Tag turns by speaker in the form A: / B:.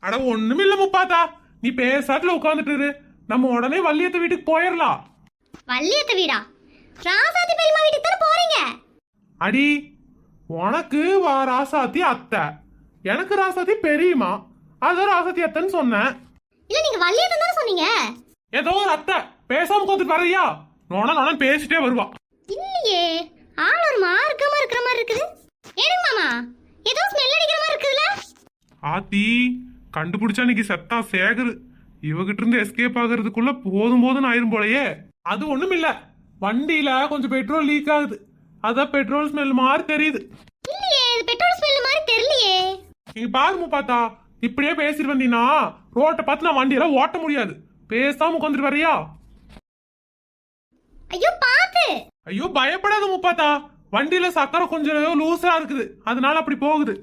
A: அட ஒண்ணுமில்ல முப்பாத்தா, நீ பேசாட்டுல உட்காந்துட்டு இரு. நம்ம உடனே வள்ளியத்த வீட்டுக்கு போயிடலாம்.
B: வள்ளியத்த வீடா? ராசாத்தி பெரியம்மா வீட்டுக்கு தானே போறீங்க?
A: அடி, உனக்கு ராசாத்தி அத்தை, எனக்கு ராசாத்தி பெரியம்மா. அதான் ராசாத்தி அத்தைன்னு சொன்னேன்.
B: இல்ல, நீங்க வள்ளியத்த தானே சொன்னீங்க.
A: ஏதோ ஒரு அத்தை பேசாம உட்காந்துட்டு வரையா? நோன பேசிட்டே வருவா.
B: இல்லையே, ஆள் ஒரு மார்க்கமா இருக்கிற மாதிரி இருக்குது. ஏனுங்க மாமா, ஏதோ ஸ்மெல் அடிக்கிற மாதிரி இருக்குதுல?
A: ஆத்தி, கண்டுபிடிச்சா இன்னைக்கு செத்தா சேகரு. இவகிட்ட இருந்து எஸ்கேப் ஆகுறதுக்குள்ள போதும் போதும் ஆயிரும் போலயே. அது ஒண்ணும் இல்ல, வண்டியில கொஞ்சம் பெட்ரோல் லீக் ஆகுது. அதான் பெட்ரோல் ஸ்மெல் மாதிரி தெரியுது.
B: இல்லையே, இது பெட்ரோல் ஸ்மெல் மாதிரி தெரியலையே.
A: நீங்க பாருங்க பார்த்தா, இப்படியே பேசிட்டு வந்தீங்கன்னா ரோட்டை பார்த்து நான் வண்டியெல்லாம் ஓட்ட முடியாது. பேசாம உட்காந்துட்டு வரையா?
B: ஐயோ பாத்து.
A: ஐயோ பயப்படாத முப்பாத்தா, வண்டியில சக்கரை கொஞ்சம் லூசா இருக்குது, அதனால அப்படி போகுது.